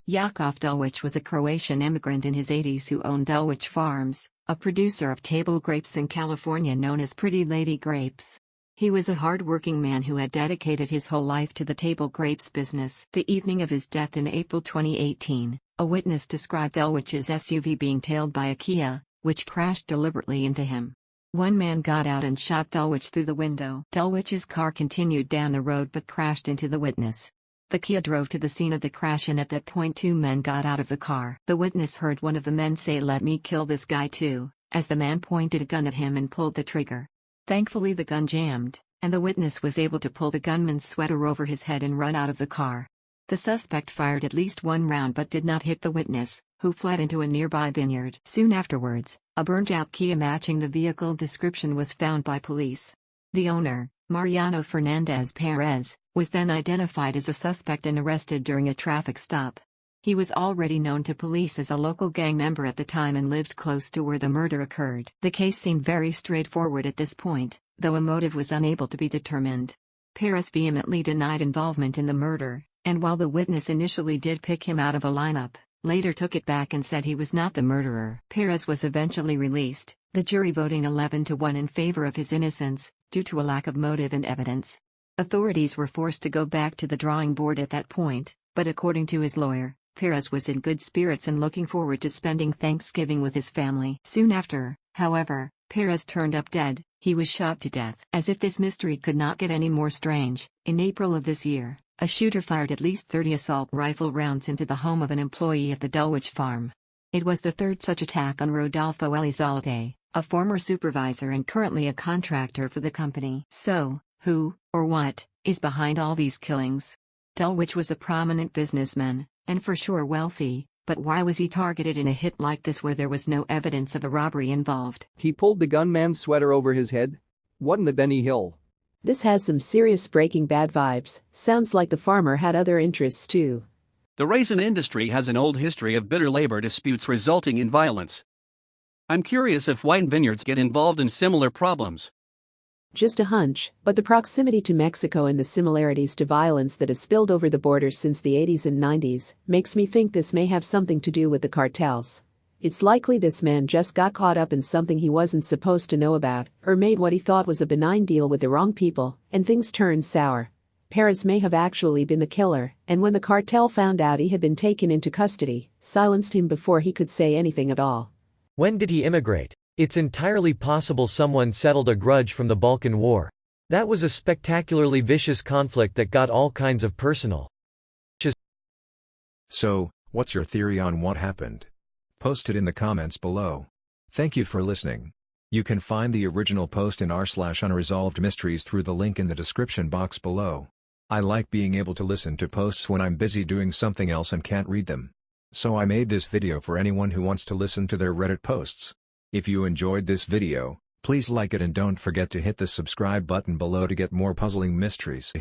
Jakov Dulcich was a Croatian immigrant in his 80s who owned Dulcich Farms, a producer of table grapes in California known as Pretty Lady grapes. He was a hard-working man who had dedicated his whole life to the table grapes business. The evening of his death in April 2018, a witness described Dulcich's SUV being tailed by a Kia, which crashed deliberately into him. One man got out and shot Dulcich through the window. Dulcich's car continued down the road but crashed into the witness. The Kia drove to the scene of the crash and at that point two men got out of the car. The witness heard one of the men say, "Let me kill this guy too," as the man pointed a gun at him and pulled the trigger. Thankfully the gun jammed, and the witness was able to pull the gunman's sweater over his head and run out of the car. The suspect fired at least one round but did not hit the witness, who fled into a nearby vineyard. Soon afterwards, a burned-out Kia matching the vehicle description was found by police. The owner, Mariano Fernandez Perez, was then identified as a suspect and arrested during a traffic stop. He was already known to police as a local gang member at the time and lived close to where the murder occurred. The case seemed very straightforward at this point, though a motive was unable to be determined. Perez vehemently denied involvement in the murder, and while the witness initially did pick him out of a lineup, later took it back and said he was not the murderer. Perez was eventually released, the jury voting 11-1 in favor of his innocence, due to a lack of motive and evidence. Authorities were forced to go back to the drawing board at that point, but according to his lawyer, Perez was in good spirits and looking forward to spending Thanksgiving with his family. Soon after, however, Perez turned up dead. He was shot to death. As if this mystery could not get any more strange, in April of this year, a shooter fired at least 30 assault rifle rounds into the home of an employee of the Dulcich farm. It was the third such attack on Rodolfo Elizalde, a former supervisor and currently a contractor for the company. So, who, or what, is behind all these killings? Dulcich was a prominent businessman, and for sure wealthy, but why was he targeted in a hit like this where there was no evidence of a robbery involved? He pulled the gunman's sweater over his head? What in the Benny Hill? This has some serious Breaking Bad vibes. Sounds like the farmer had other interests too. The raisin industry has an old history of bitter labor disputes resulting in violence. I'm curious if wine vineyards get involved in similar problems. Just a hunch, but the proximity to Mexico and the similarities to violence that has spilled over the border since the 80s and 90s makes me think this may have something to do with the cartels. It's likely this man just got caught up in something he wasn't supposed to know about, or made what he thought was a benign deal with the wrong people, and things turned sour. Perez may have actually been the killer, and when the cartel found out he had been taken into custody, silenced him before he could say anything at all. When did he immigrate? It's entirely possible someone settled a grudge from the Balkan War. That was a spectacularly vicious conflict that got all kinds of personal. So, what's your theory on what happened? Post it in the comments below. Thank you for listening. You can find the original post in r/unresolved mysteries through the link in the description box below. I like being able to listen to posts when I'm busy doing something else and can't read them. So I made this video for anyone who wants to listen to their Reddit posts. If you enjoyed this video, please like it and don't forget to hit the subscribe button below to get more puzzling mysteries.